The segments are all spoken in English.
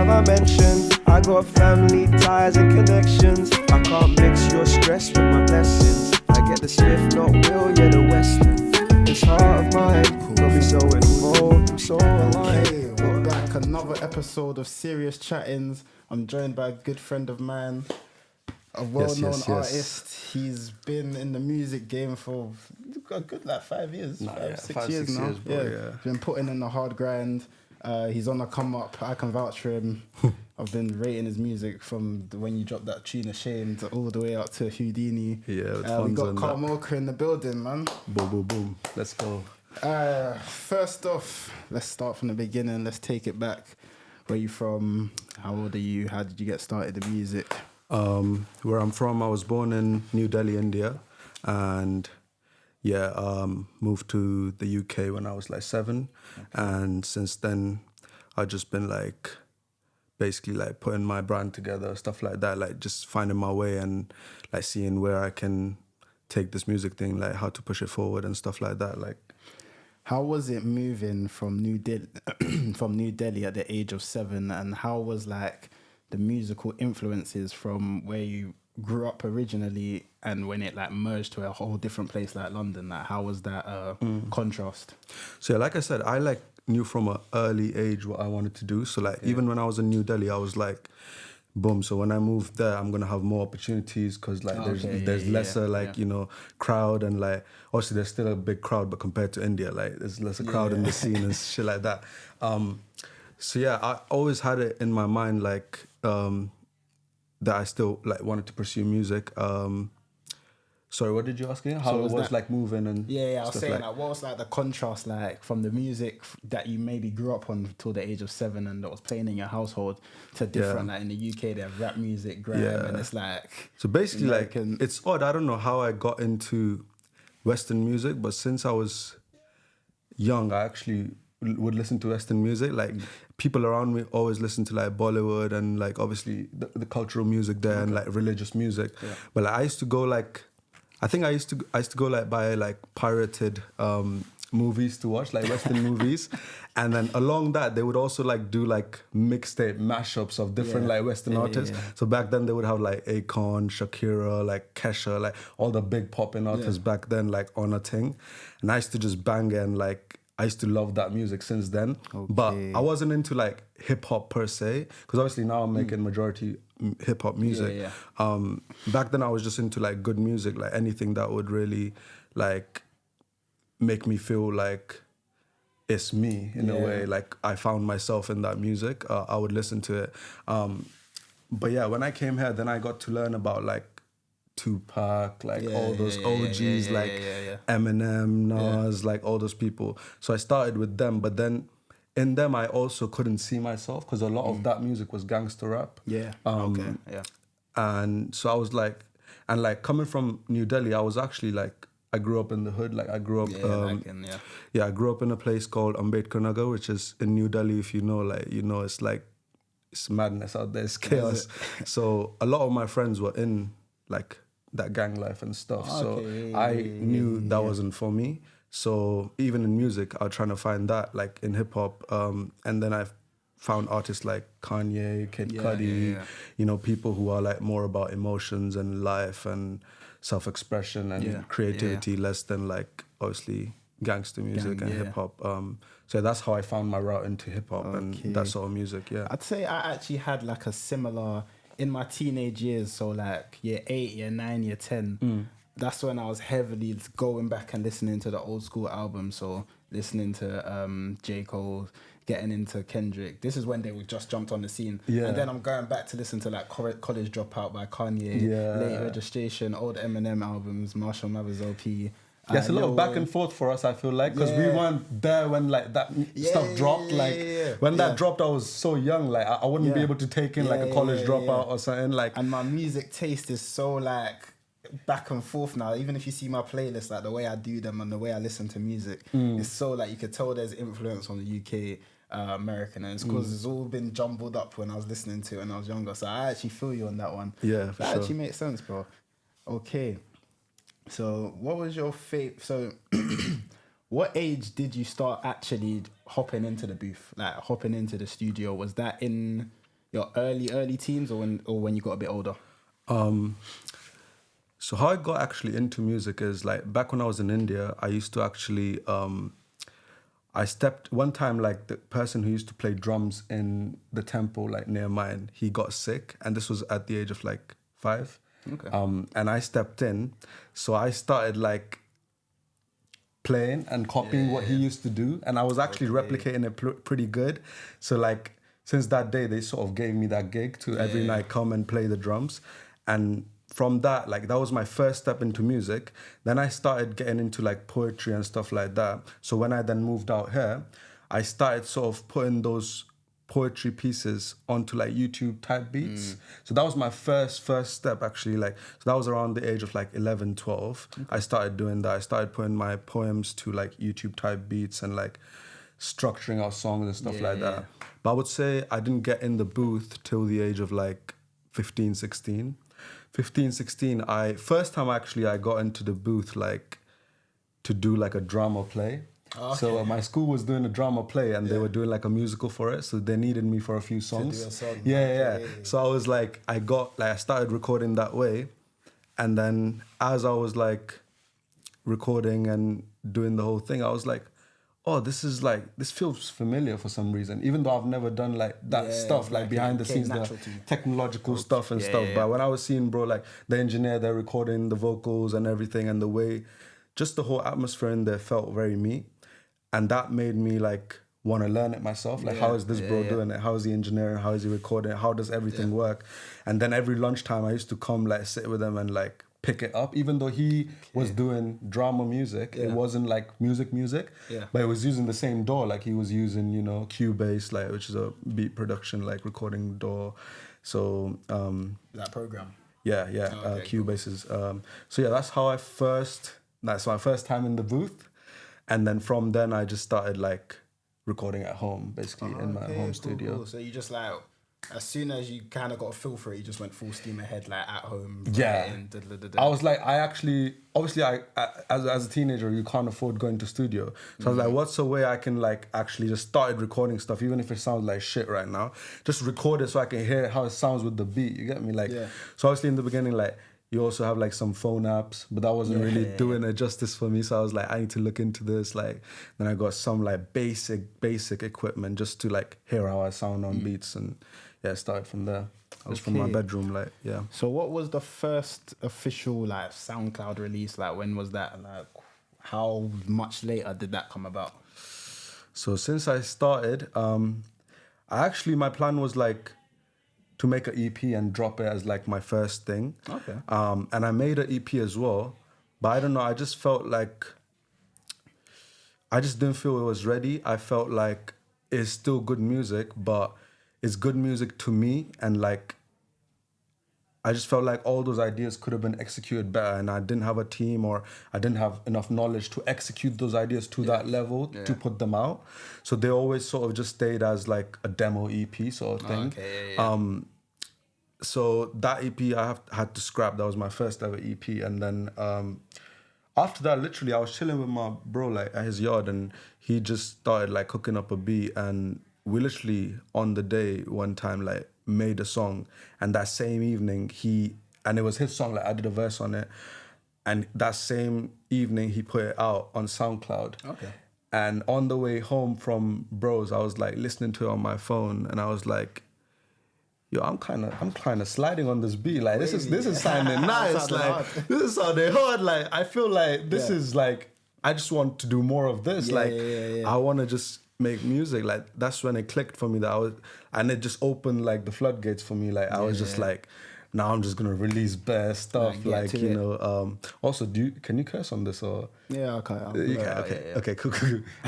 have I mentioned? I got family ties and connections. I can't mix your stress with my blessings. I get the Smith, not Will, yeah, the Western. This heart of mine got me so involved, I'm so alive. Okay, we're back. Another episode of Serious Chattins. I'm joined by a good friend of mine, a well-known artist. He's been in the music game for a good 5 years, 6 years now. Yeah. He's been putting in the hard grind. He's on the come up. I can vouch for him. I've been rating his music from when you dropped that tune Ashamed all the way up to Houdini. Yeah, we got Karmokar in the building, man. Boom, boom, boom. Let's go. First off, let's start from the beginning. Let's take it back. Where you from? How old are you? How did you get started in music? Where I'm from, I was born in New Delhi, India, and moved to the UK when I was 7. Okay. And since then, I've just been basically putting my brand together, stuff like that, just finding my way and seeing where I can take this music thing, how to push it forward and stuff like that. How was it moving from New Delhi at the age of 7, and how was the musical influences from where you grew up originally and when it merged to a whole different place like London? How was that contrast? So like I said, I knew from an early age what I wanted to do. So even when I was in New Delhi, I was boom. So when I moved there, I'm gonna have more opportunities because there's lesser crowd, and obviously there's still a big crowd, but compared to India, there's lesser crowd in the scene and shit like that. I always had it in my mind that I still wanted to pursue music. Sorry, what did you ask again? How so it was moving and I was saying what was the contrast from the music that you maybe grew up on till the age of 7 and that was playing in your household to different in the UK they have rap music, grime, and it's so basically it's odd. I don't know how I got into Western music, but since I was young, I actually would listen to Western music. People around me always listen to Bollywood and obviously the cultural music there and religious music. Yeah. But I used to go I think I used to go buy pirated movies to watch, Western movies, and then along that they would also do mixtape mashups of different Western artists. Yeah. So back then they would have Akon, Shakira, Kesha, all the big popping artists back then on a thing, and I used to just bang it and I used to love that music since then. Okay. But I wasn't into hip hop per se, because obviously now I'm making majority hip hop music. Yeah. Back then I was just into good music, anything that would really make me feel it's me in a way. I found myself in that music. I would listen to it. But when I came here, then I got to learn about Tupac, all those OGs, Eminem, Nas, all those people. So I started with them, but then in them I also couldn't see myself because a lot of that music was gangster rap. Yeah. And so I was coming from New Delhi, I was actually I grew up in the hood. I grew up. I grew up in a place called Ambedkar Nagar, which is in New Delhi. If you know, it's it's madness out there. It's chaos. So a lot of my friends were in that gang life and stuff. So I knew that wasn't for me. So even in music, I was trying to find that in hip hop. And then I found artists like Kanye, Kid Cudi, people who are more about emotions and life and self-expression and creativity, less than obviously gangster music and hip hop. So that's how I found my route into hip hop and that sort of music. Yeah, I'd say I actually had a similar in my teenage years. So year 8, year 9, year 10. That's when I was heavily going back and listening to the old school albums. So listening to J. Cole, getting into Kendrick. This is when they just jumped on the scene. Yeah. And then I'm going back to listen to College Dropout by Kanye, Late Registration, old Eminem albums, Marshall Mathers LP. Yeah, it's a lot of back and forth for us, I feel because we weren't there when that stuff dropped. When that dropped, I was so young, I wouldn't be able to take in a College Dropout or something. And my music taste is so back and forth now. Even if you see my playlist, the way I do them and the way I listen to music, it's so you could tell there's influence from the UK, American, and it's because it's all been jumbled up when I was listening to it when I was younger. So I actually feel you on that one. Yeah, for that sure. actually makes sense, bro. Okay, so what was your fate? So what age did you start actually hopping into the booth, hopping into the studio? Was that in your early teens, or when you got a bit older? So how I got actually into music is like back when I was in India, I used to actually I stepped one time, like the person who used to play drums in the temple like near mine, he got sick, and this was at the age of like 5. Okay. And I stepped in, so I started like playing and copying what he used to do, and I was actually replicating it pretty good. So like since that day, they sort of gave me that gig to every night come and play the drums, and from that, like that was my first step into music. Then I started getting into like poetry and stuff like that. So when I then moved out here, I started sort of putting those poetry pieces onto like YouTube type beats. So that was my first step actually. Like, so that was around the age of like 11, 12. I started doing that. I started putting my poems to like YouTube type beats and like structuring our songs and stuff like that. But I would say I didn't get in the booth till the age of like 15, 16. 15, 16, first time actually I got into the booth like to do like a drama play. Okay. So my school was doing a drama play, and they were doing like a musical for it. So they needed me for a few songs. To do a song. Yeah. So I was like, I started recording that way. And then as I was like recording and doing the whole thing, I was like, oh, this feels familiar for some reason, even though I've never done like that stuff, like behind the scenes, the technological stuff and stuff. But when I was seeing, bro, like the engineer, they're recording the vocals and everything, and the way, just the whole atmosphere in there felt very me. And that made me like want to learn it myself. Like, how is this bro doing it? How is he engineering? How is he recording it? How does everything work? And then every lunchtime I used to come like sit with him and like pick it up, even though he was doing drama music. It wasn't like music, but it was using the same DAW. Like he was using, you know, Cubase, like, which is a beat production, like recording DAW. So that program. Cubase is so yeah, that's my first time in the booth. And then from then I just started like recording at home, basically in my home studio. Cool. So you just like, as soon as you kind of got a feel for it, you just went full steam ahead, like at home. Yeah. I was like, obviously, as a teenager, you can't afford going to studio. So I was like, what's a way I can like actually just started recording stuff, even if it sounds like shit right now, just record it so I can hear how it sounds with the beat. You get me? Like, so obviously in the beginning, like, you also have like some phone apps, but that wasn't really doing it justice for me. So I was like, I need to look into this. Like, then I got some like basic equipment just to like hear how I sound on beats, and started from there. I was from my bedroom, like, So what was the first official like SoundCloud release? Like, when was that? Like, how much later did that come about? So since I started, my plan was like to make an EP and drop it as like my first thing. Okay. And I made an EP as well, but I don't know, I just felt like, I just didn't feel it was ready. I felt like it's still good music, but it's good music to me, and like, I just felt like all those ideas could have been executed better, and I didn't have a team, or I didn't have enough knowledge to execute those ideas to that level to put them out. So they always sort of just stayed as like a demo EP sort of thing. So that EP I had to scrap. That was my first ever EP. And then after that, literally, I was chilling with my bro like at his yard, and he just started like cooking up a beat, and we literally on the day one time like made a song, and that same evening and it was his song, like I did a verse on it, and that same evening he put it out on SoundCloud. Okay. And on the way home from bros, I was like listening to it on my phone, and I was like, yo, I'm kind of sliding on this beat. Like this is sounding nice. Like this is sounding hard. Like I feel like this is like, I just want to do more of this. I want to just make music. Like that's when it clicked for me and it just opened like the floodgates for me. Like I was just like, now I'm just gonna release bare stuff. Like you know. Also, can you curse on this or? Yeah, okay. Okay, cool.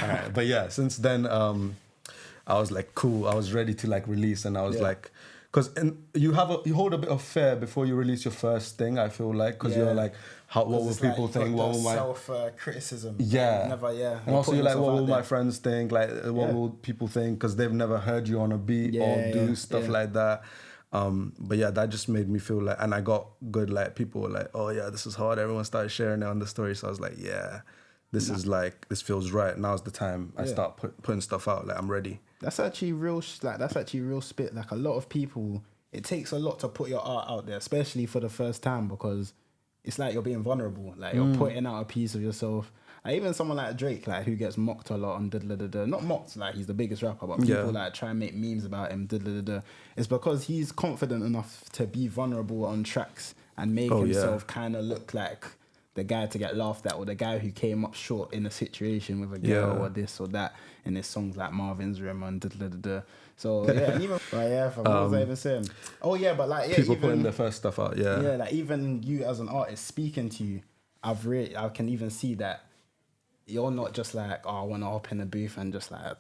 All right, but yeah, since then, I was like, cool. I was ready to like release, and I was like, because you hold a bit of fear before you release your first thing. I feel like because you're like, what will people think? What will my self-criticism? And also you're like, what will my friends think? Like, what will people think? Because they've never heard you on a beat or do stuff like that. But yeah, that just made me feel like, and I got good, like people were like, oh yeah, this is hard. Everyone started sharing it on the story. So I was like, yeah, this is like, this feels right. Now's the time I start putting stuff out. Like I'm ready. That's actually real. That's actually real spit. Like a lot of people, it takes a lot to put your art out there, especially for the first time, because it's like you're being vulnerable. Like you're putting out a piece of yourself. Like even someone like Drake, like who gets mocked a lot on not mocked, like he's the biggest rapper, but people like try and make memes about him. It's because he's confident enough to be vulnerable on tracks and make himself kind of look like the guy to get laughed at, or the guy who came up short in a situation with a girl or this or that in his songs like Marvin's Room and So yeah, and even what was I even saying? Oh yeah, but like people putting their first stuff out. Yeah, like even you as an artist speaking to you, I can even see that you're not just like, oh, I want to hop in the booth and just like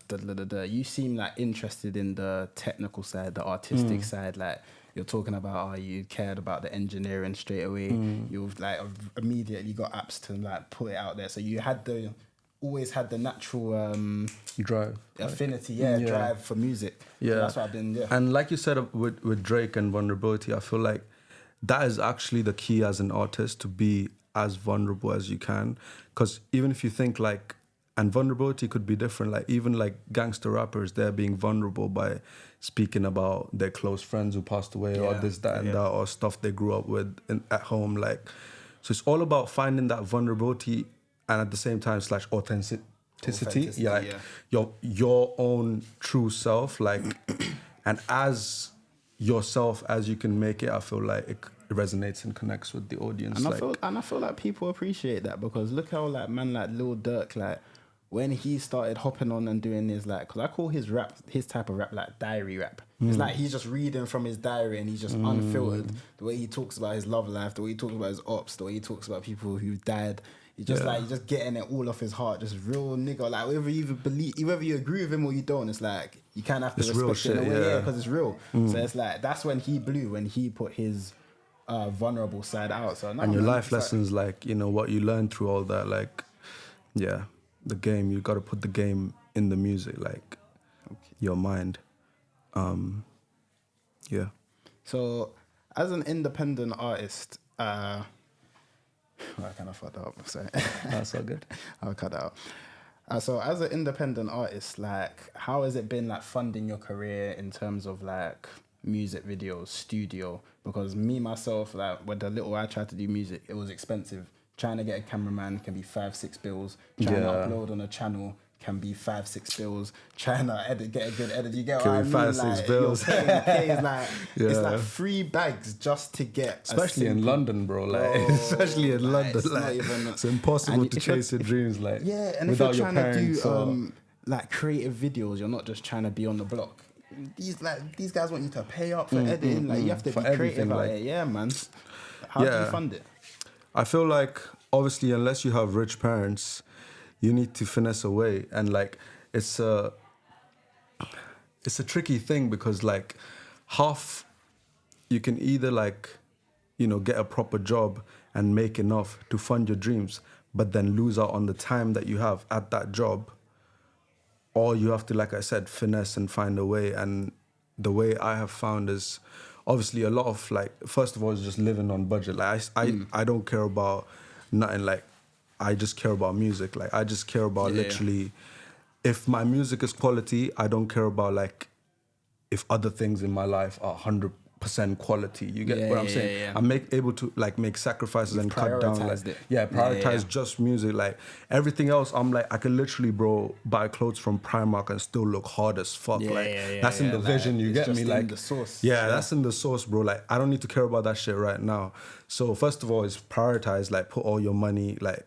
You seem like interested in the technical side, the artistic side, like. You're talking about you cared about the engineering straight away. You've like immediately got apps to like put it out there. So you had always had the natural drive, affinity, drive for music. Yeah, so that's what I've been. Yeah, and like you said with Drake and vulnerability, I feel like that is actually the key as an artist, to be as vulnerable as you can. Because even if you think like, and vulnerability could be different. Like even like gangster rappers, they're being vulnerable by speaking about their close friends who passed away, or this, that, and that, or stuff they grew up with at home. Like, so it's all about finding that vulnerability and at the same time / authenticity. Your own true self. Like, and as yourself as you can make it, I feel like it resonates and connects with the audience. And I feel like people appreciate that, because look how like man like Lil Durk, like when he started hopping on and doing his like, because I call his type of rap like diary rap. It's like he's just reading from his diary and he's just unfiltered. The way he talks about his love life, the way he talks about his ops, the way he talks about people who died. He's just like, he's just getting it all off his heart, just real nigga. Like whether you whether you agree with him or you don't, it's like you kind of have to respect it in a way, because it's real. So it's like that's when he blew, when he put his vulnerable side out. So and your life lessons, like you know what you learned through all that, like the game, you got to put the game in the music, like your mind. So as an independent artist, I kind of fucked that up. Sorry. That's all good. I'll cut that out. So as an independent artist, like how has it been like funding your career in terms of like music videos, studio? Because me myself, like with the little I tried to do music, it was expensive. Trying to get a cameraman can be 5-6 bills. Trying to upload on a channel can be 5-6 bills. Trying to get a good edit, you get what I mean? 5-6 bills. It's like it's like 3 bags just to get. Especially in London, bro. Like especially in London, it's impossible to chase your dreams, like and if you're trying to do like creative videos, you're not just trying to be on the block. These guys want you to pay up for editing. Like you have to be creative about it. Yeah, man. How do you fund it? I feel like obviously unless you have rich parents, you need to finesse a way, and like it's a tricky thing, because like half you can either like get a proper job and make enough to fund your dreams, but then lose out on the time that you have at that job, or you have to, like I said, finesse and find a way. And the way I have found is obviously a lot of like, first of all, is just living on budget. Like I don't care about nothing. Like I just care about music. Like I just care about literally, if my music is quality, I don't care about like if other things in my life are 100% quality. You get what I'm saying? Yeah. I'm able to like make sacrifices and cut down. Like, prioritize just music. Like everything else, I'm like, I can literally, bro, buy clothes from Primark and still look hard as fuck. That's in the vision. You get me? Like the source. That's in the source, bro. Like I don't need to care about that shit right now. So first of all, is prioritize. Like put all your money like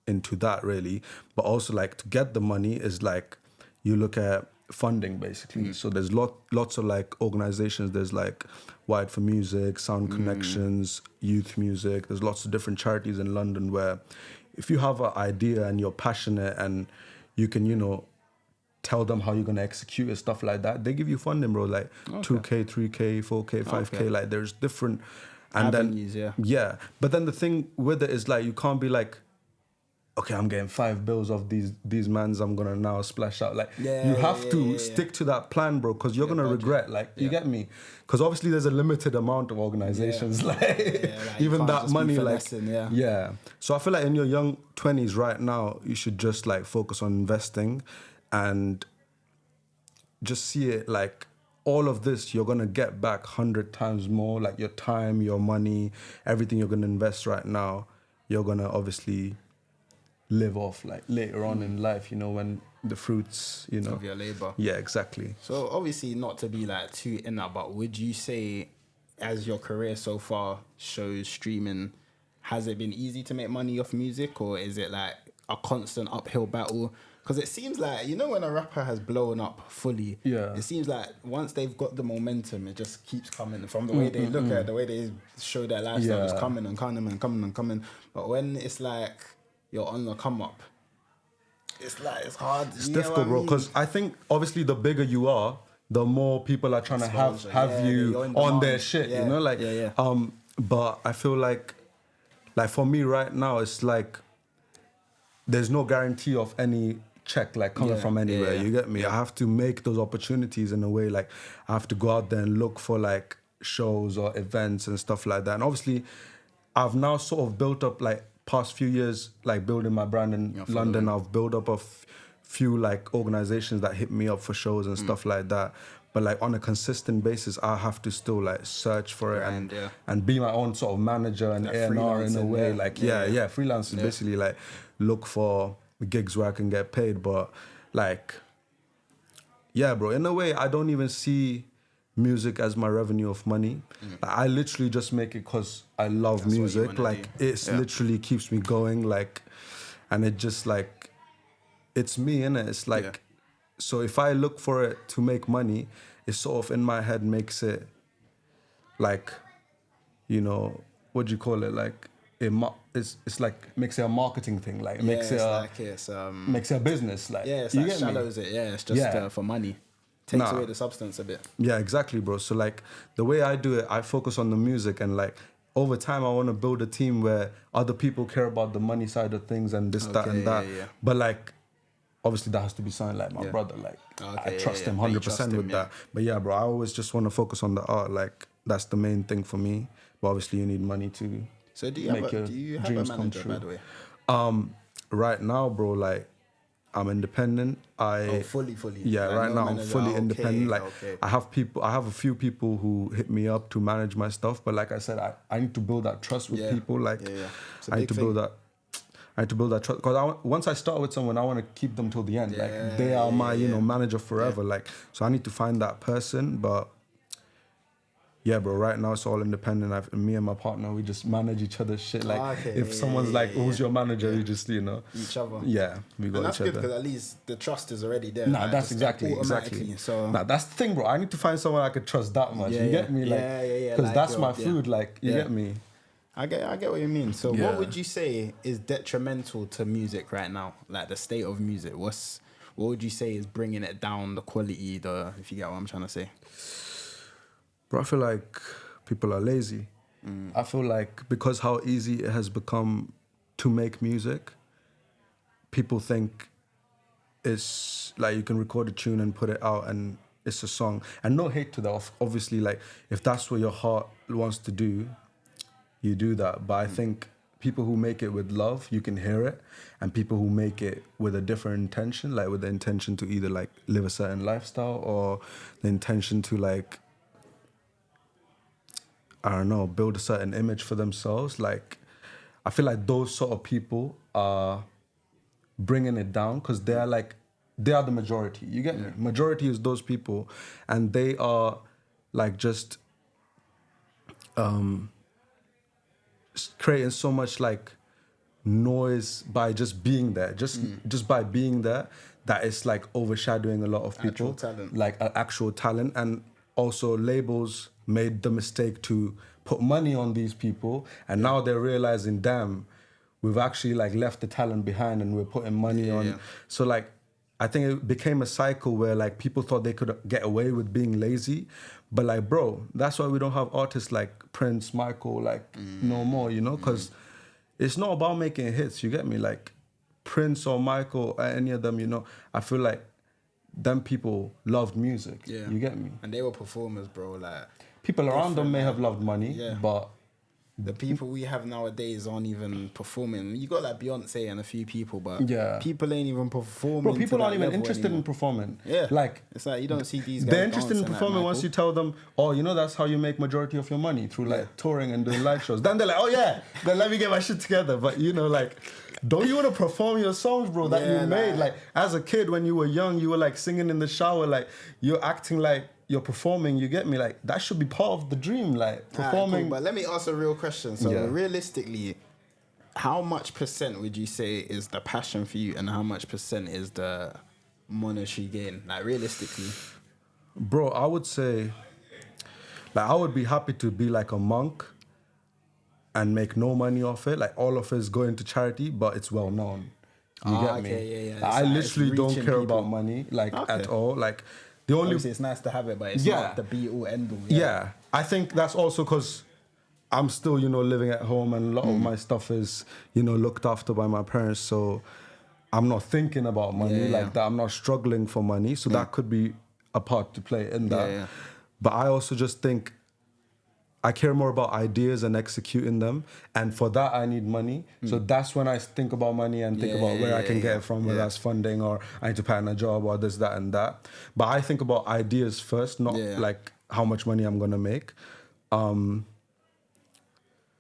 into that, really. But also like to get the money is like you look at funding, basically. So there's lots of like organizations. There's like Wired for Music, Sound Connections, Youth Music. There's lots of different charities in London where if you have an idea and you're passionate and you can, tell them how you're going to execute it, stuff like that, they give you funding, bro. Like 2K, 3K, 4K, 5K. Like there's different avenues, But then the thing with it is like you can't be like, okay, I'm getting 5 bills of these mans, I'm gonna now splash out. Like you have to stick to that plan, bro, because you're gonna regret. Like you get me? Because obviously there's a limited amount of organizations. Like even that money, like So I feel like in your young 20s right now, you should just like focus on investing and just see it like all of this you're gonna get back 100 times more, like your time, your money, everything you're gonna invest right now, you're gonna obviously live off like later on in life, you know, when the fruits, you know, of your labor. Yeah, exactly. So obviously not to be like too in that, but would you say as your career so far shows streaming, has it been easy to make money off music, or is it like a constant uphill battle? Because it seems like, you know, when a rapper has blown up fully, it seems like once they've got the momentum, it just keeps coming from the way they look at it, the way they show their lifestyle, is coming and coming and coming and coming. But when it's like you're on the come up, it's like, it's hard. It's difficult, bro, because I think obviously the bigger you are, the more people are trying to have you on their shit, you know, like, but I feel like for me right now, it's like, there's no guarantee of any check like coming from anywhere. You get me? I have to make those opportunities in a way, like I have to go out there and look for like shows or events and stuff like that. And obviously I've now sort of built up like past few years, like building my brand in London. I've built up a few like organizations that hit me up for shows and stuff like that. But like on a consistent basis, I have to still like search for it and be my own sort of manager and A&R in a way. Like freelance is basically like look for gigs where I can get paid. But like, yeah, bro, in a way, I don't even see music as my revenue of money. Like, I literally just make it because I love music. Like it's literally keeps me going. Like, and it just like, it's me, innit? It's like, so if I look for it to make money, it sort of in my head makes it like, you know, what do you call it? Like, it's like makes it a marketing thing. Like it makes makes it a business. Like it's like shallows it. Yeah, it's just for money. Takes away the substance a bit. Yeah, exactly, bro. So like the way I do it, I focus on the music, and like over time I want to build a team where other people care about the money side of things and this, that, and that. But like, obviously that has to be something like my brother. Like I trust him 100% with that. But yeah, bro, I always just want to focus on the art. Like that's the main thing for me. But obviously you need money to make your dreams come true. By the way? Right now, bro, like I'm independent. Fully. Yeah, like right no now manager. I'm fully independent. Like I have a few people who hit me up to manage my stuff. But like I said, I need to build that trust with people. Like I need to build that trust, because once I start with someone, I want to keep them till the end. Like they are my, you know, manager forever. Like, so I need to find that person. But yeah, bro, right now it's all independent. Me and my partner, we just manage each other's shit. Like if someone's like, who's your manager? You just, you know. Each other. Yeah, we got each other. That's good, because at least the trust is already there. Nah, that's exactly. So that's the thing, bro. I need to find someone I could trust that much. You get me? Like, because like that's my food. Like, you get me? I get what you mean. So what would you say is detrimental to music right now? Like the state of music. What would you say is bringing it down, the quality, if you get what I'm trying to say? Bro, I feel like people are lazy. I feel like because how easy it has become to make music, people think it's like you can record a tune and put it out and it's a song. And no hate to that. Obviously, like if that's what your heart wants to do, you do that. But I think people who make it with love, you can hear it. And people who make it with a different intention, like with the intention to either like live a certain lifestyle or the intention to like, I don't know, build a certain image for themselves. Like, I feel like those sort of people are bringing it down because they are the majority. You get me? Majority is those people, and they are like just creating so much like noise by just being there, just by being there, that it's like overshadowing a lot of people. Actual talent. Like actual talent. And also labels made the mistake to put money on these people, and now they're realizing, damn, we've actually like left the talent behind and we're putting money on. So like, I think it became a cycle where like people thought they could get away with being lazy, but like, bro, that's why we don't have artists like Prince, Michael, like no more, you know, because it's not about making hits. You get me? Like Prince or Michael, or any of them, you know, I feel like them people loved music. You get me? And they were performers, bro. Like people around them may have loved money, but The people we have nowadays aren't even performing. You got like Beyonce and a few people, but Yeah. people ain't even performing. Bro, to people that aren't even level interested anymore. in performing. Yeah, Like, it's like you don't see these guys. they're interested in dancing like performing once Michael. you tell them, oh, you know, that's how you make majority of your money, through like touring and doing live shows. Then they're like, oh yeah, then let me get my shit together. But you know, like, don't you want to perform your songs, bro, that Yeah, you made? like- Like, as a kid, when you were young, you were like singing in the shower, like you're acting like you're performing. You get me? Like, that should be part of the dream, like Alright, cool, performing. but let me ask a real question. So Yeah. realistically, how much percent would you say is the passion for you, and how much percent is the monetary gain? Like realistically. Bro, I would say, like, I would be happy to be like a monk and make no money off it. Like, all of it is going to charity, but it's well known. You get okay, me? yeah. Like, I It's literally don't reaching care people. about money, like, Okay. at all. Like, the only... Obviously, it's nice to have it, but it's Yeah. not the be all end all. Yeah, I think that's also because I'm still, you know, living at home, and a lot of my stuff is, you know, looked after by my parents. So I'm not thinking about money Yeah, like yeah. that. I'm not struggling for money. So that could be a part to play in that. Yeah. But I also just think I care more about ideas and executing them. And for that, I need money. So that's when I think about money and think about where I can get it from, whether that's funding or I need to pay on a job or this, that, and that. But I think about ideas first, not like how much money I'm going to make.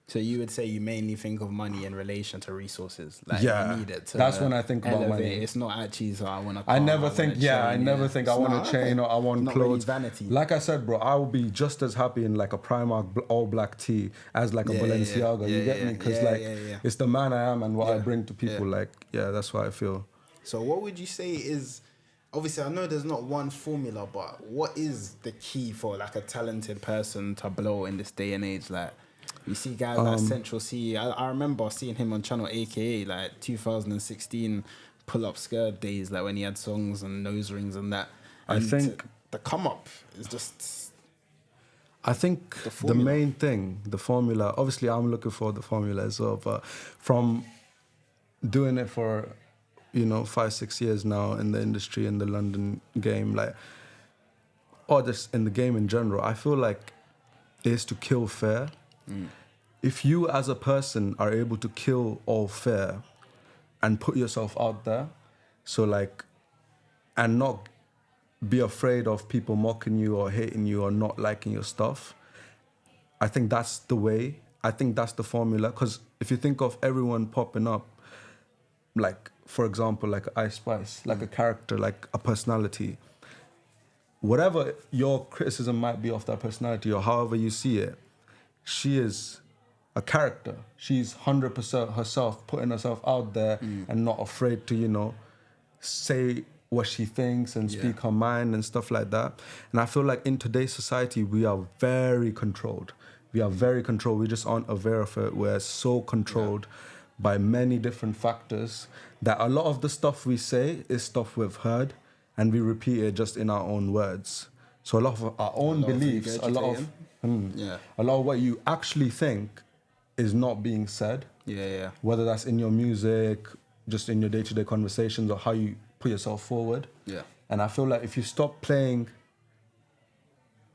So you would say you mainly think of money in relation to resources, like Yeah, you need it to that's when I think about elevate. money. It's not actually so I want to. I never think, I never think I want a chain or I want Not really clothes. vanity. Like I said, bro, I will be just as happy in like a Primark all black tee as like a Balenciaga. You get me? Because it's the man I am and what I bring to people. Like, that's what I feel. So what would you say is? Obviously, I know there's not one formula, but what is the key for like a talented person to blow in this day and age? Like, you see guys like Central C. I remember seeing him on channel AKA like 2016 pull up skirt days, like when he had songs and nose rings and that. I And think- the come up is just I think the main thing, the formula, obviously I'm looking for the formula as well, but from doing it for, 5-6 years now in the industry, in the London game, like, or just in the game in general, I feel like it is to kill fear. If you as a person are able to kill all fear and put yourself out there, so like, and not be afraid of people mocking you or hating you or not liking your stuff, I think that's the way. I think that's the formula. Because if you think of everyone popping up, like, for example, like Ice Spice, like a character, like a personality, whatever your criticism might be of that personality or however you see it, she is a character. She's 100% herself, putting herself out there and not afraid to, say what she thinks and speak her mind and stuff like that. And I feel like in today's society, we are very controlled. We just aren't aware of it. We're so controlled by many different factors that a lot of the stuff we say is stuff we've heard and we repeat it just in our own words. So a lot of our own beliefs, a lot of what you actually think is not being said. Whether that's in your music, just in your day-to-day conversations, or how you put yourself forward. And I feel like if you stop playing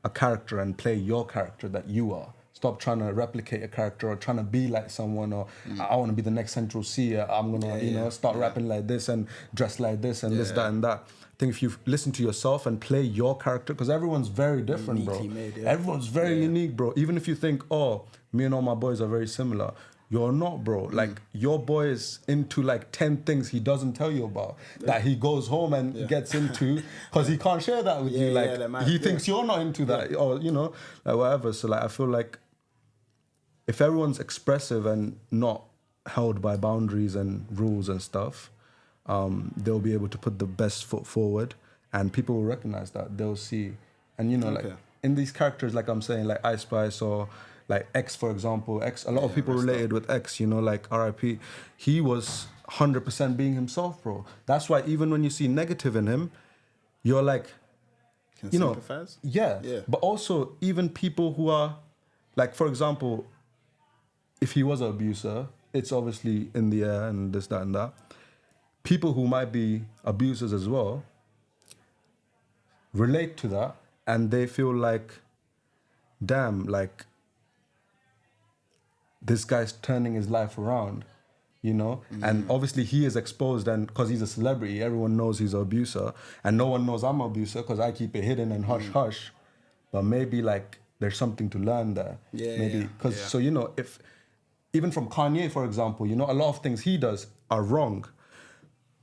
a character and play your character that you are, stop trying to replicate a character or trying to be like someone, or I want to be the next Central C, I'm gonna start rapping like this and dress like this and this, that, and that. I think if you listen to yourself and play your character, because everyone's very different, bro. Everyone's very unique, bro. Even if you think, oh, me and all my boys are very similar, you're not, bro. Like, your boy is into like 10 things he doesn't tell you about that he goes home and gets into because he can't share that with you. Like, he thinks you're not into that, or like whatever. So like, I feel like if everyone's expressive and not held by boundaries and rules and stuff, they'll be able to put the best foot forward, and people will recognize that. They'll see, and like in these characters, like I'm saying, like Ice Spice or like X, for example. X, a lot of people related with X, like R.I.P. He was 100% being himself, bro. That's why even when you see negative in him, you're like, sympathize? Yeah. But also even people who are, like, for example, if he was an abuser, it's obviously in the air and this, that, and that. People who might be abusers as well relate to that, and they feel like, damn, like, this guy's turning his life around, you know? And obviously he is exposed, and because he's a celebrity, everyone knows he's an abuser, and no one knows I'm an abuser because I keep it hidden and hush. But maybe like there's something to learn there. Maybe because so you know, if even from Kanye, for example, you know, a lot of things he does are wrong.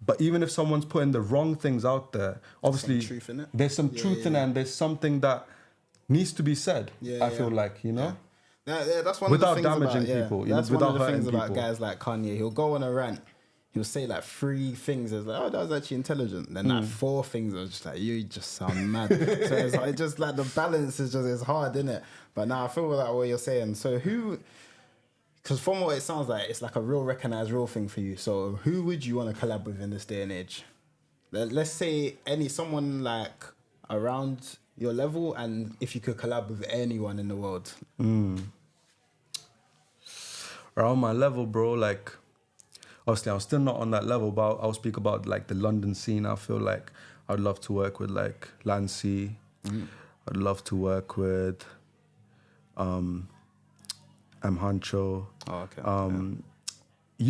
But even if someone's putting the wrong things out there, obviously some truth in it. there's some truth in it, and there's something that needs to be said. I feel like, you know, that's one without of the things damaging about, people, that's without one of the things hurting about people. guys like Kanye. He'll go on a rant. He'll say like 3 things as like, oh, that was actually intelligent. Then like 4 things are just like, you just sound mad. So it's like, just like the balance is just, it's hard, isn't it? But now I feel like what you're saying. So who, because from what it sounds like, it's like a real recognized real thing for you. So who would you want to collab with in this day and age? Let's say someone like around your level, and if you could collab with anyone in the world. Around my level, bro, like, obviously I'm still not on that level, but I'll speak about like the London scene. I feel like I'd love to work with like Lancey. I'd love to work with M. Hancho. Oh, okay.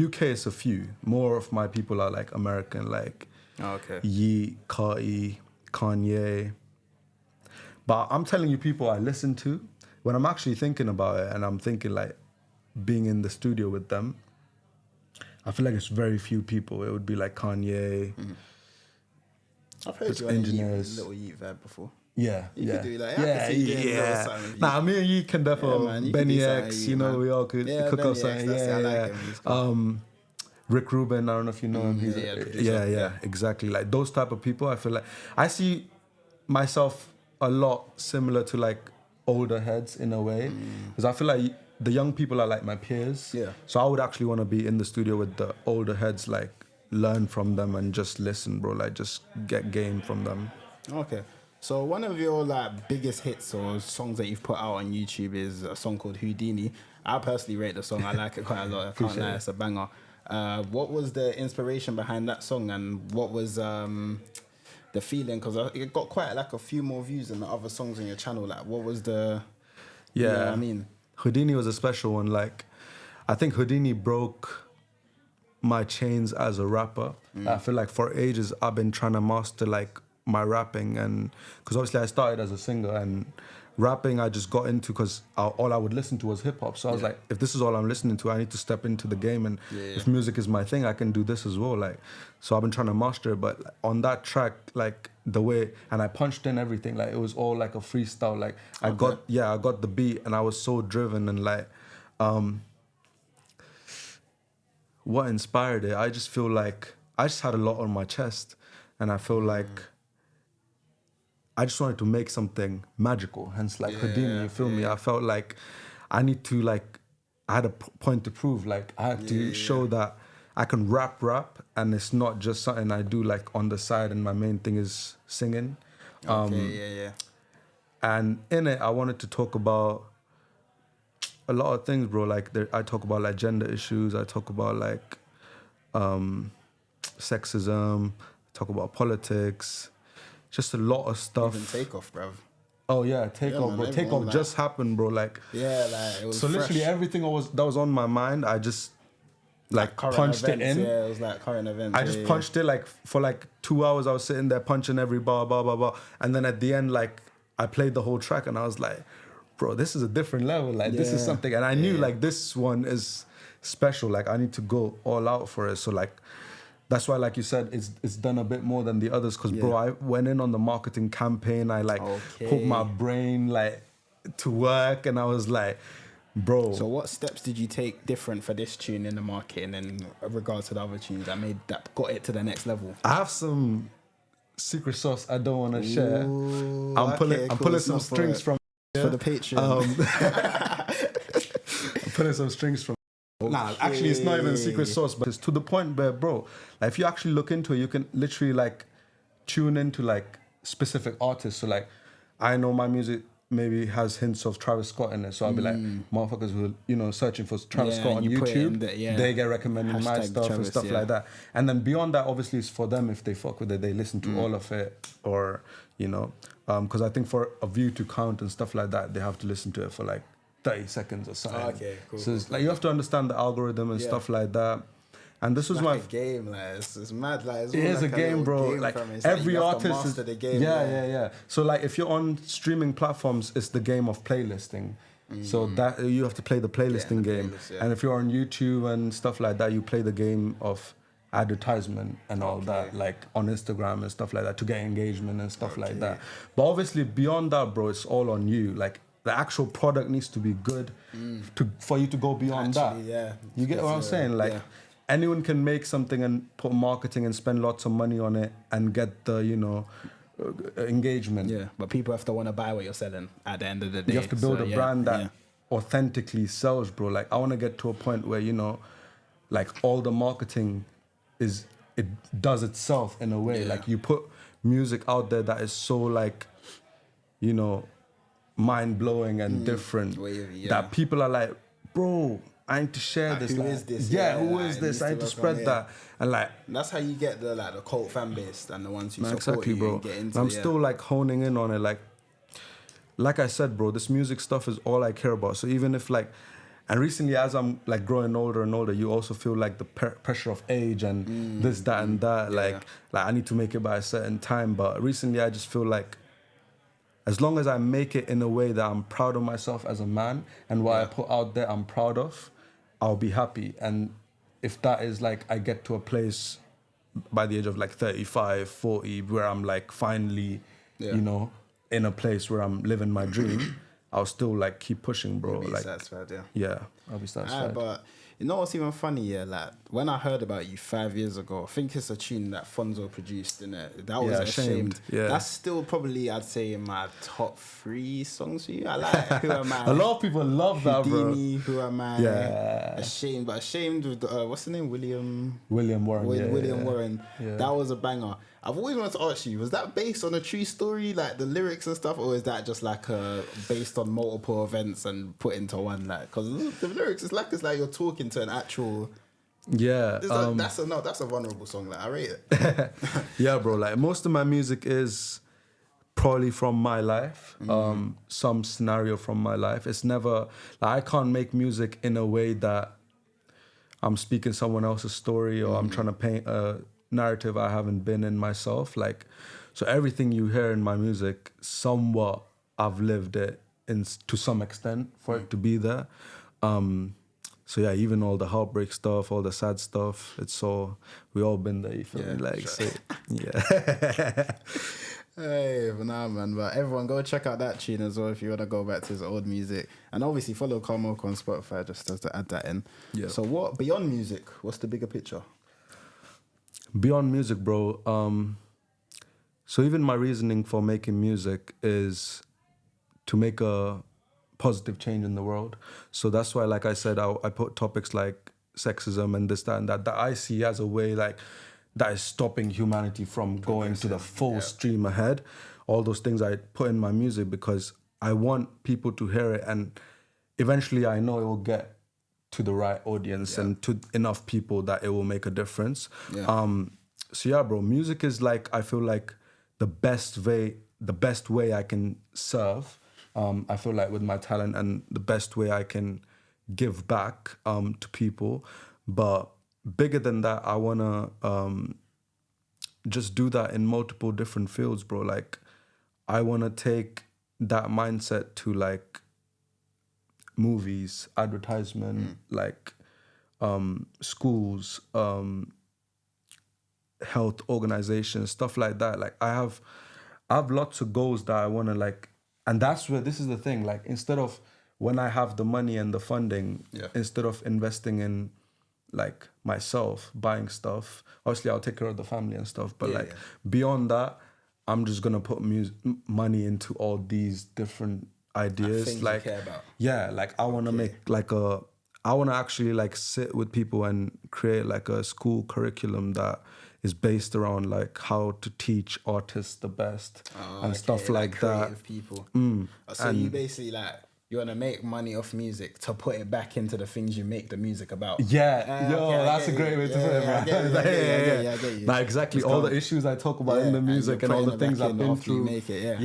UK is a few. More of my people are like American, like Ye, Carti, Kanye. But I'm telling you, people I listen to, when I'm actually thinking about it and I'm thinking like being in the studio with them, I feel like it's very few people. It would be like Kanye. I've heard you on engineers. a little Yeet vibe before. Yeah, You could do like, I can see you doing a little something with Nah, me and you can definitely, man, you Benny can do something X, with you Yeet, know, man. we all could Yeah, cook Benny up something. X, that's it, I like him, he's cool. Rick Rubin, I don't know if you know him. He's the producer. yeah, exactly. Like those type of people, I feel like I see myself a lot similar to like older heads in a way, because I feel like the young people are like my peers. Yeah. So I would actually want to be in the studio with the older heads, like learn from them and just listen, bro. Like just get game from them. Okay. So one of your like biggest hits or songs that you've put out on YouTube is a song called Houdini. I personally rate the song. I like it quite a lot. I can't lie, it's a banger. What was the inspiration behind that song, and what was the feeling? Because it got quite like a few more views than the other songs on your channel. Like, what was the? You know what I mean, Houdini was a special one. Like, I think Houdini broke my chains as a rapper. I feel like for ages I've been trying to master like my rapping, and because obviously I started as a singer, and rapping I just got into because all I would listen to was hip hop. So I was like, if this is all I'm listening to, I need to step into the game, and if music is my thing, I can do this as well. Like, so I've been trying to master it. But on that track, like the way, and I punched in everything, like it was all like a freestyle. Like I got the beat, and I was so driven, and like what inspired it, I just feel like I just had a lot on my chest, and I feel like I just wanted to make something magical, hence like Houdini, you feel me? I felt like I need to like, I had a point to prove, like I had to show that I can rap, and it's not just something I do like on the side and my main thing is singing. And in it, I wanted to talk about a lot of things, bro. Like I talk about like gender issues, I talk about like sexism, talk about politics, just a lot of stuff. even Takeoff, bruv. Oh yeah, Takeoff, man, bro. Takeoff like, just happened, bro. Like like it was so, literally fresh. everything that was on my mind, I just like Current punched events, it in. Yeah, it was like current events. I just punched it like for like 2 hours. I was sitting there punching every bar, and then at the end, like I played the whole track, and I was like, bro, this is a different level. Like this is something, and I knew like this one is special. Like I need to go all out for it. So like. That's why, like you said, it's done a bit more than the others. Because, bro, I went in on the marketing campaign. I, like, put my brain, like, to work. And I was like, bro. So what steps did you take different for this tune in the marketing in regards to the other tunes that got it to the next level? I have some secret sauce I don't want to share. I'm pulling some strings from... For the Patreon. I'm pulling some strings from... Nah, actually, it's not even secret sauce, but it's to the point where, bro, like, if you actually look into it, you can literally, like, tune into, like, specific artists. So, like, I know my music maybe has hints of Travis Scott in it, so I'll be like, motherfuckers who are, you know, searching for Travis Scott on YouTube, they get recommended my stuff and stuff like that. And then beyond that, obviously, it's for them if they fuck with it, they listen to all of it, or, you know, because I think for a view to count and stuff like that, they have to listen to it for, like, 30 seconds or something. Okay, cool. So it's like you have to understand the algorithm and stuff like that. And this was like my a game, like it's mad. Like it is like a game, bro. Game like it's every you have to artist master is the game. yeah. So like if you're on streaming platforms, it's the game of playlisting. So that you have to play the playlisting game. Playlist, And if you're on YouTube and stuff like that, you play the game of advertisement and all that, like on Instagram and stuff like that, to get engagement and stuff like that. But obviously beyond that, bro, it's all on you. Like the actual product needs to be good for you to go beyond that. Yeah, You get what I'm saying? Like anyone can make something and put marketing and spend lots of money on it and get the, engagement. Yeah, but people have to want to buy what you're selling at the end of the day. You have to build a brand that authentically sells, bro. Like I want to get to a point where, like all the marketing it does itself in a way. Like you put music out there that is so like, mind blowing and different that people are like, bro, I need to share this. Who like, is this? Who is this? I need to spread that. And like that's how you get the cult fan base and the ones who support exactly, you bro. and get into I'm still like honing in on it. Like I said, bro, this music stuff is all I care about. So even if and recently as I'm like growing older and older, you also feel like the pressure of age and this, that, and that. Like I need to make it by a certain time. But recently I just feel like as long as I make it in a way that I'm proud of myself as a man and what I put out there I'm proud of, I'll be happy. And if that is like I get to a place by the age of like 35, 40 where I'm like finally, in a place where I'm living my dream, I'll still like keep pushing, bro. You'll be like satisfied, I'll be satisfied. But you know what's even funny, like when I heard about you 5 years ago, I think it's a tune that Fonzo produced, innit? That was Ashamed. Yeah. That's still probably, I'd say, in my top 3 songs for you. I like Who Am I? A lot of people love that, bro. Houdini, Who Am I? Yeah. Ashamed, but Ashamed with what's the name? William Warren. William Warren. Yeah. That was a banger. I've always wanted to ask you, was that based on a true story, like the lyrics and stuff, or is that just like based on multiple events and put into one? Like, because the lyrics, it's like you're talking to an actual. Yeah, that's a vulnerable song. Like I rate it. Yeah, bro. Like most of my music is probably from my life, some scenario from my life. It's never like I can't make music in a way that I'm speaking someone else's story or I'm trying to paint a narrative I haven't been in myself. Like, so everything you hear in my music, somewhat I've lived it to some extent for it to be there. So yeah, even all the heartbreak stuff, all the sad stuff, we all been there, you feel me? Like, sure. so, yeah. Hey, but nah, man. But everyone, go check out that tune as well if you want to go back to his old music. And obviously follow Karmokar on Spotify just to add that in. Yeah. So what, beyond music, what's the bigger picture? Beyond music, bro. So even my reasoning for making music is to make a positive change in the world. So that's why, like I said, I put topics like sexism and this, that, and that I see as a way like that is stopping humanity from going to the full stream ahead. All those things I put in my music because I want people to hear it, and eventually I know it will get to the right audience and to enough people that it will make a difference. So yeah, bro, music is like, I feel like the best way I can serve. I feel like with my talent and the best way I can give back to people. But bigger than that, I wanna just do that in multiple different fields, bro. Like I wanna take that mindset to like movies, advertisement, like schools, health organizations, stuff like that. Like I have lots of goals that I want to like, and that's where this is the thing. Like instead of when I have the money and the funding, instead of investing in like myself, buying stuff, obviously I'll take care of the family and stuff. But beyond that, I'm just gonna put money into all these different ideas. Things like you care about. Yeah, like I want to make like I want to actually like sit with people and create like a school curriculum that is based around like how to teach artists the best and stuff like that. Creative people. So you basically like, you want to make money off music to put it back into the things you make the music about. Yeah, that's a great way to put it, man. I get you. Like exactly all the issues I talk about in the music and all the things I've been through. Make it,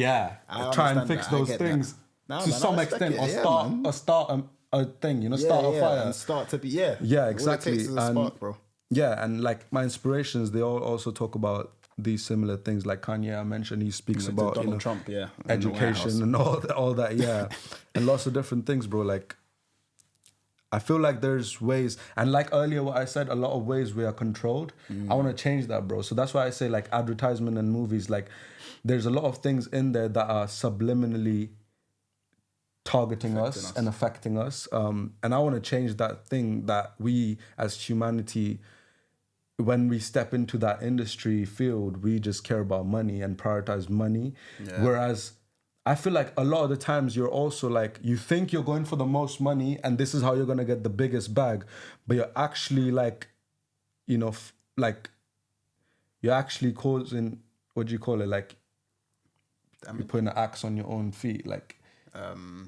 try and fix those things. Nah, to man, I some respect extent, it. or Yeah, start man. a thing, you know, start a fire. and start to be Yeah, All it exactly. takes is a spark, bro. Yeah, and like my inspirations, they all also talk about these similar things. Like Kanye, I mentioned, he speaks about Donald Trump, in the White House. education and all that, yeah, and lots of different things, bro. Like, I feel like there's ways, and like earlier what I said, a lot of ways we are controlled. I want to change that, bro. So that's why I say like advertisement and movies, like there's a lot of things in there that are subliminally targeting us and affecting us. And I want to change that thing that we as humanity, when we step into that industry field, we just care about money and prioritize money. Yeah. Whereas I feel like a lot of the times you're also like, you think you're going for the most money and this is how you're going to get the biggest bag, but you're actually like, you know, like you're actually causing, what do you call it? Like you're putting an axe on your own feet. Like,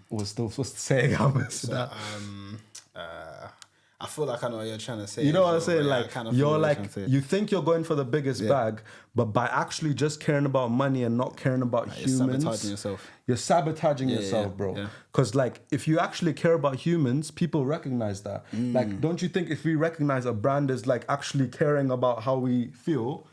what's still supposed to say? I feel like I know what you're trying to say. You know what I'm saying? Yeah, like, you're like, you think you're going for the biggest bag, but by actually just caring about money and not caring about humans, you're sabotaging yourself. You're sabotaging yourself, bro. Because like, if you actually care about humans, people recognize that. Like, don't you think if we recognize a brand is like actually caring about how we feel,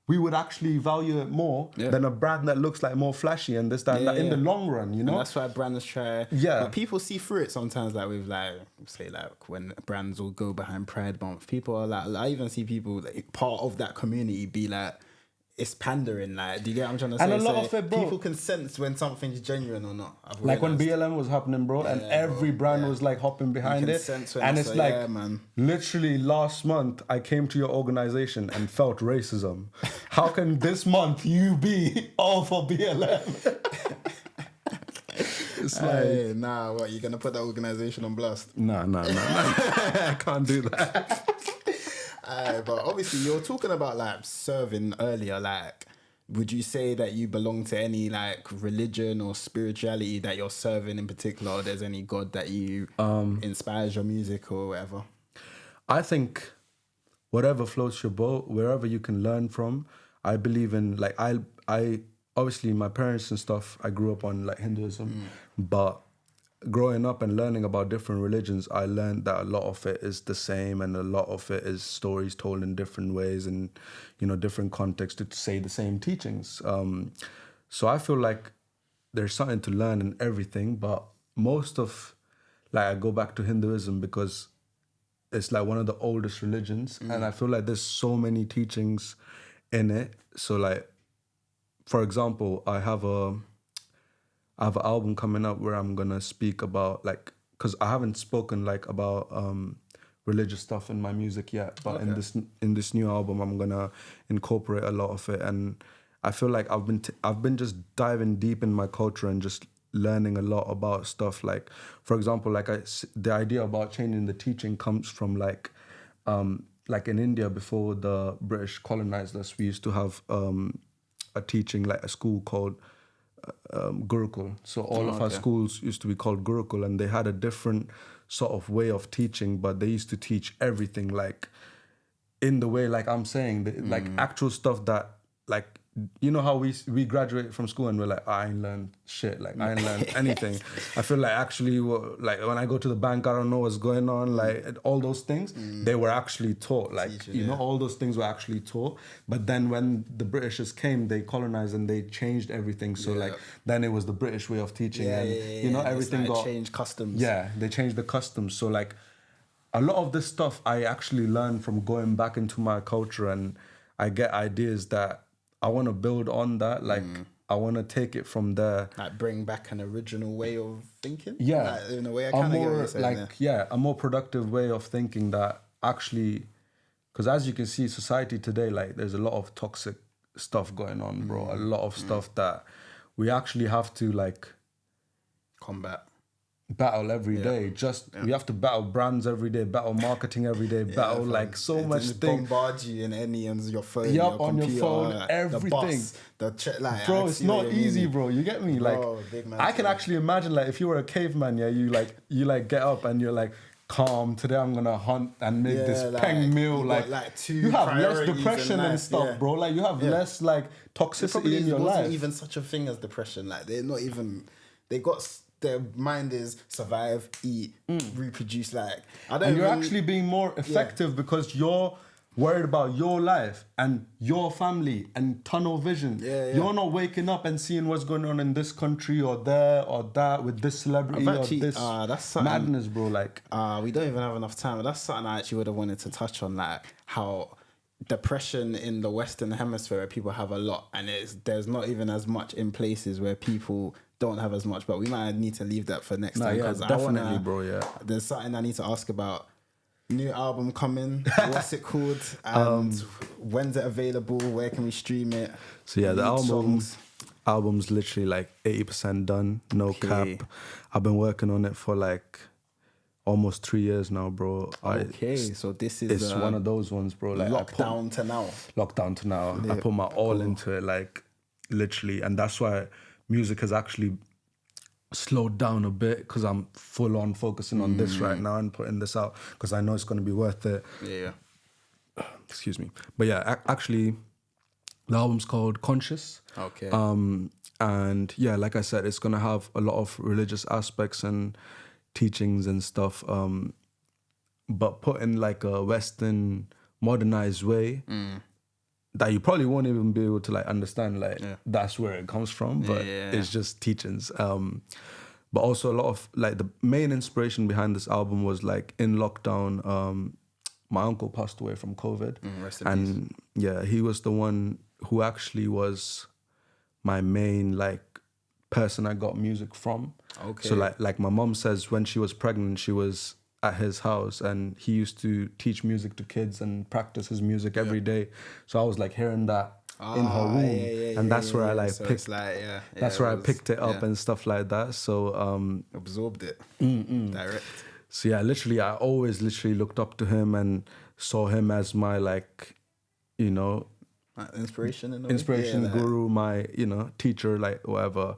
we would actually value it more than a brand that looks like more flashy and this, that, and that in the long run, you know? And that's why brands try. Yeah. But people see through it sometimes, like with like, say like when brands will go behind Pride Month, people are like, I even see people like, part of that community be like, it's pandering, like, do you get what I'm trying to say? And a lot of it, bro. People can sense when something's genuine or not. Like when BLM was happening, bro, and every brand was like hopping behind it. And it's like, literally last month, I came to your organization and felt racism. How can this month you be all for BLM? It's like, nah, what, you're going to put that organization on blast? Nah. I can't do that. But obviously you're talking about like serving earlier, like would you say that you belong to any like religion or spirituality that you're serving in particular, or there's any God that you inspires your music or whatever? I think whatever floats your boat, wherever you can learn from. I believe in like I obviously my parents and stuff, I grew up on like Hinduism, but growing up and learning about different religions, I learned that a lot of it is the same and a lot of it is stories told in different ways and, you know, different contexts to say the same teachings. So I feel like there's something to learn in everything, but most of, like, I go back to Hinduism because it's like one of the oldest religions and I feel like there's so many teachings in it. So like, for example, I have an album coming up where I'm gonna speak about like, because I haven't spoken like about religious stuff in my music yet, but in this new album I'm gonna incorporate a lot of it, and I feel like I've been just diving deep in my culture and just learning a lot about stuff. Like, for example, like the idea about changing the teaching comes from like in India before the British colonized us, we used to have a teaching, like a school called Gurukul. So all of our schools used to be called Gurukul, and they had a different sort of way of teaching, but they used to teach everything like in the way like I'm saying, like actual stuff that like, you know how we graduate from school and we're like, I ain't learned shit, like I ain't learned anything. I feel like actually like when I go to the bank, I don't know what's going on, like all those things they were actually taught, like you know, all those things were actually taught. But then when the Britishers came, they colonized and they changed everything, so like then it was the British way of teaching, you know, everything got changed customs. They changed the customs. So like a lot of this stuff I actually learned from going back into my culture, and I get ideas that I want to build on that. Like, I want to take it from there. Like, bring back an original way of thinking? Yeah. Like, in a way, I kind of get what you're saying, a more productive way of thinking that actually... Because as you can see, society today, like, there's a lot of toxic stuff going on, bro. A lot of stuff that we actually have to, like... combat. Battle every day. We have to battle brands every day, battle marketing every day, battle like so much things. Bombard you in any on your phone, your on computer, your phone, everything. The bus, like, bro, it's not easy, bro. You get me? Bro, like, I can actually imagine, like, if you were a caveman, you get up and you're like, calm. Today I'm gonna hunt and make this peng meal. You have less depression and stuff, bro. Like, you have less like toxicity in your life. Wasn't even such a thing as depression. Like, they're not even. They got their mind is survive, eat, reproduce. Like I don't. And you're even- actually being more effective because you're worried about your life and your family and tunnel vision. You're not waking up and seeing what's going on in this country or there or that with this celebrity or this that's something- madness, bro. Like, we don't even have enough time. But that's something I actually would have wanted to touch on, like how depression in the Western Hemisphere where people have a lot, and there's not even as much in places where people don't have as much. But we might need to leave that for next time. yeah, 'cause definitely, bro. Yeah. There's something I need to ask about. New album coming. What's it called? And when's it available? Where can we stream it? So yeah, the Lead album's literally like 80% done, no cap. I've been working on it for like almost 3 years now, bro. So this is It's one of those ones, bro. Like lockdown to now. Lockdown to now. I put my all into it, like literally, and that's why music has actually slowed down a bit because I'm full on focusing on this right now and putting this out because I know it's going to be worth it. Yeah. Excuse me. But yeah, actually, the album's called Conscious. Okay. And yeah, like I said, it's going to have a lot of religious aspects and teachings and stuff, but put in like a Western modernized way that you probably won't even be able to like understand, like that's where it comes from, but it's just teachings. But also a lot of like the main inspiration behind this album was like in lockdown, my uncle passed away from COVID. Rest in and peace. Yeah, he was the one who actually was my main like person I got music from. Okay. So like my mom says when she was pregnant, she was at his house and he used to teach music to kids and practice his music every day. So I was like hearing that in her womb, and that's where I like so picked. it's like, That's where I picked it up and stuff like that. So absorbed it direct. so yeah, literally, I always literally looked up to him and saw him as my like, you know, Inspiration in a way? inspiration, Yeah, guru, my, you know, teacher, like whatever.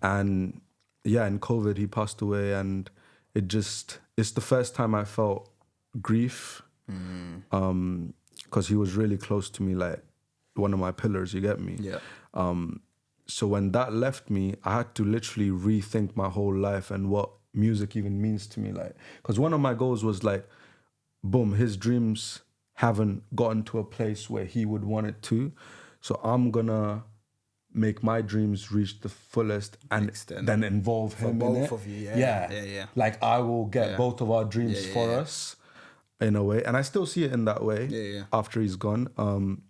And yeah, in COVID, he passed away, and it's the first time I felt grief, because he was really close to me, like one of my pillars, you get me? Yeah. So when that left me, I had to literally rethink my whole life and what music even means to me. Like, because one of my goals was like, boom, his dreams haven't gotten to a place where he would want it to. So I'm gonna make my dreams reach the fullest and then involve him in both it. of you, yeah. Like I will get both of our dreams for us in a way. And I still see it in that way after he's gone.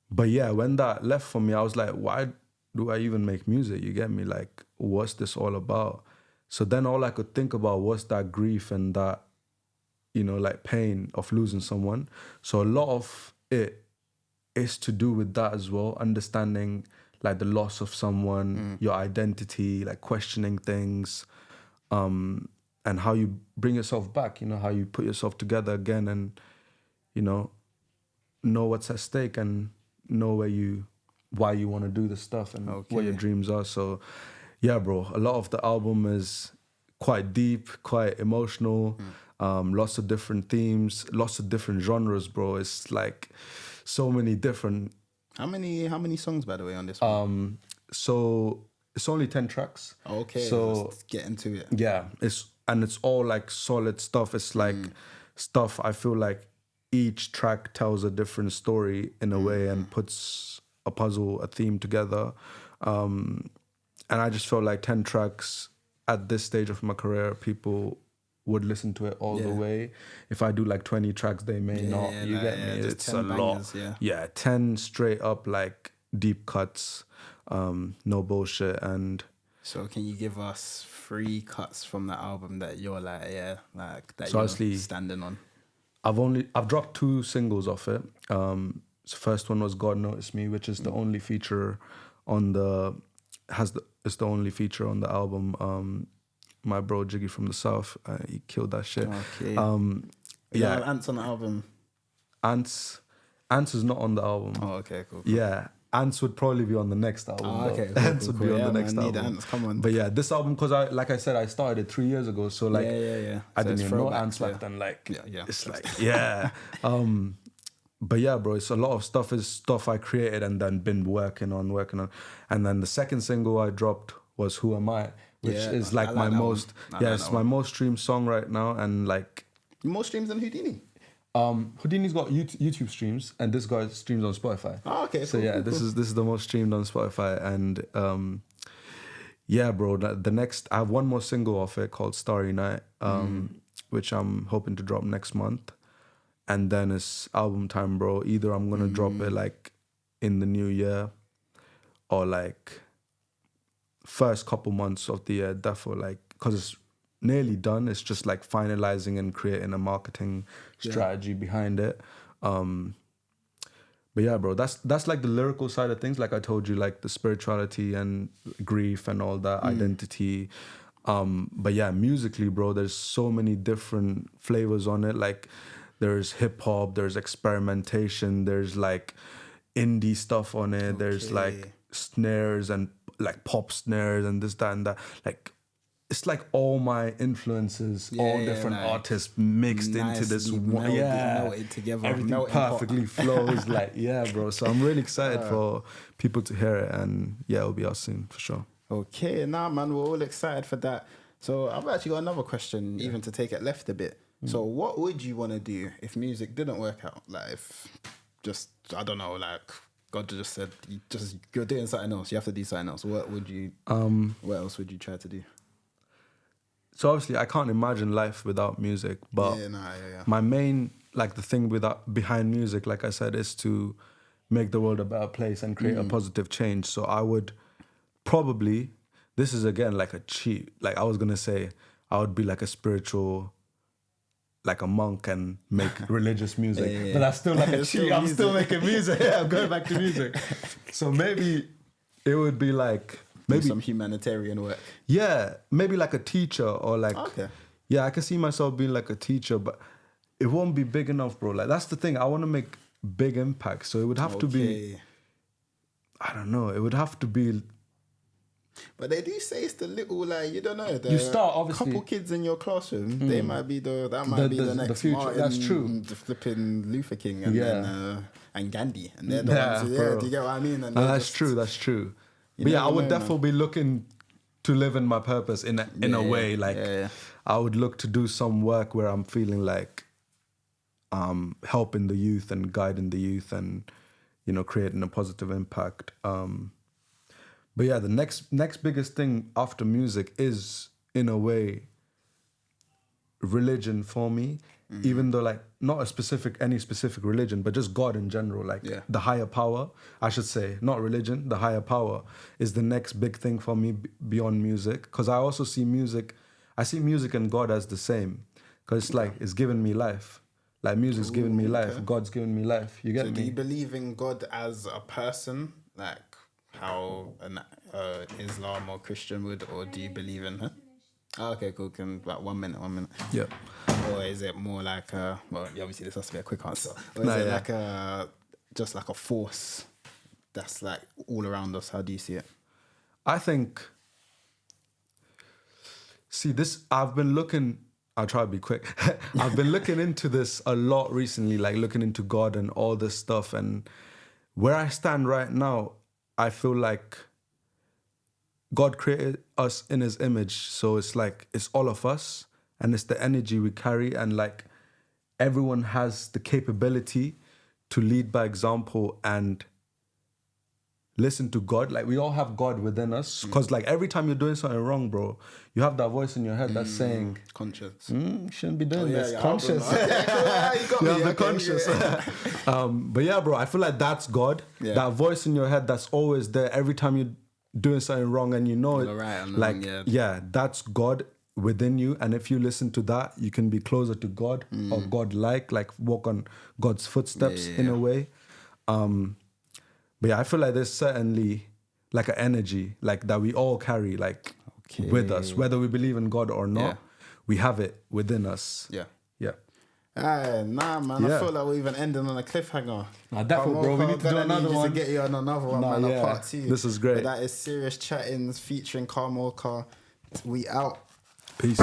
But yeah, when that left for me, I was like, why do I even make music? You get me? Like, what's this all about? So then all I could think about was that grief and that, you know, like pain of losing someone. So a lot of it is to do with that as well, understanding like the loss of someone, your identity, like questioning things, and how you bring yourself back, you know, how you put yourself together again and, you know what's at stake and know why you want to do the stuff and what your dreams are. So yeah, bro, a lot of the album is quite deep, quite emotional, lots of different themes, lots of different genres, bro. It's like so many different. How many songs, by the way, on this one? So it's only 10 tracks. Okay, so let's get into it. Yeah, it's all like solid stuff. It's like stuff I feel like each track tells a different story in a way and puts a puzzle, a theme together. And I just felt like 10 tracks at this stage of my career, people would listen to it all the way. If I do like 20 tracks, they may not. You get me? It's a lot. Yeah, 10 straight up like deep cuts, no bullshit. And so can you give us 3 cuts from the album that you're like, that so you're honestly, standing on? I've dropped 2 singles off it. So first one was God Noticed Me, which is the only feature on it's the only feature on the album. My bro Jiggy from the South, he killed that shit. Okay. Yeah, Ants on the album. Ants is not on the album. Oh, okay, cool. Yeah, Ants would probably be on the next album. Oh, okay, Ants would be on the next album. Ants, come on. But yeah, this album, because I said, I started it 3 years ago, so like I didn't even know Ants back then. Like it's like but yeah, bro, it's a lot of stuff is stuff I created and then been working on. And then the second single I dropped was Who Am I, which Yeah, is I like like my that one. most, I yeah, like it's that my one. most streamed song right now. And like, More streams than Houdini. Houdini's got YouTube streams, and this guy streams on Spotify. Oh, okay. So cool, yeah, cool, this cool. is the most streamed on Spotify, and yeah, bro. The next, I have one more single off it called Starry Night, which I'm hoping to drop next month, and then it's album time, bro. Either I'm gonna drop it like in the new year, or like first couple months of the year, therefore, like, because it's nearly done. It's just like finalizing and creating a marketing strategy behind it. But yeah, bro, that's like the lyrical side of things. Like I told you, like the spirituality and grief and all that, identity. But yeah, musically, bro, there's so many different flavors on it. Like there's hip hop, there's experimentation, there's like indie stuff on it. There's like snares and like pop snares and this, that, and that. Like it's like all my influences, all different like artists mixed into this one. melted together. Everything melting pot. perfectly flows. Like, yeah, bro. So I'm really excited for people to hear it, and yeah, it'll be out soon for sure. Okay, nah, man, we're all excited for that. So I've actually got another question, even to take it left a bit. So what would you want to do if music didn't work out? Like, if just, I don't know, like God just said, you're doing something else, you have to do something else. What would you, what else would you try to do? So obviously I can't imagine life without music, but my main, like the thing behind music, like I said, is to make the world a better place and create a positive change. So I would probably, this is again like a cheat, like I was gonna say, I would be like a spiritual, like a monk and make religious music, but that's still like a cheat. I'm still making music. Yeah, I'm going back to music. So maybe it would be like, maybe some humanitarian work. Yeah, maybe like a teacher or like, yeah, I can see myself being like a teacher, but it won't be big enough, bro. Like that's the thing. I want to make big impact. So it would have to be, I don't know, it would have to be. But they do say it's the little, like, you don't know. You start, obviously. Couple kids in your classroom, they might be the next future. Martin, That's true. the flipping Luther King and then, and Gandhi. And they're the ones who, do you get what I mean? And that's true, that's true. But yeah, I would definitely be looking to live in my purpose in a way. Like I would look to do some work where I'm feeling like helping the youth and guiding the youth and, you know, creating a positive impact. But yeah, the next biggest thing after music is, in a way, religion for me. Even though, like, not any specific religion, but just God in general, like the higher power, I should say, not religion, the higher power is the next big thing for me beyond music. Because I also see music and God as the same. Because it's like, it's given me life. Like music's given me life, God's given me life. You get me? So do you believe in God as a person, like how an Islam or Christian would, or do you believe in her? Oh, okay, cool. Can about 1 minute. Yeah. Or is it more like well, obviously this has to be a quick answer. Or is it like just like a force that's like all around us? How do you see it? I think. See this. I've been looking. I'll try to be quick. I've been looking into this a lot recently, like looking into God and all this stuff. And where I stand right now, I feel like God created us in his image. So it's like, it's all of us and it's the energy we carry. And like everyone has the capability to lead by example and listen to God. Like we all have God within us. Because like every time you're doing something wrong, bro, you have that voice in your head that's saying, conscious. You shouldn't be doing this. Conscious. You have the conscious. But yeah, bro, I feel like that's God. Yeah. That voice in your head that's always there every time you're doing something wrong and you know it. Right, like, that's God within you. And if you listen to that, you can be closer to God or God-like, like walk on God's footsteps in a way. But yeah, I feel like there's certainly like an energy like that we all carry like with us, whether we believe in God or not, we have it within us. Yeah. Nah, man. I feel like we're even ending on a cliffhanger. Nah, definitely, bro. We need to do another one. To get you on another one, man. A part 2. This is great. But that is Serious Chattins featuring Karmokar. We out. Peace.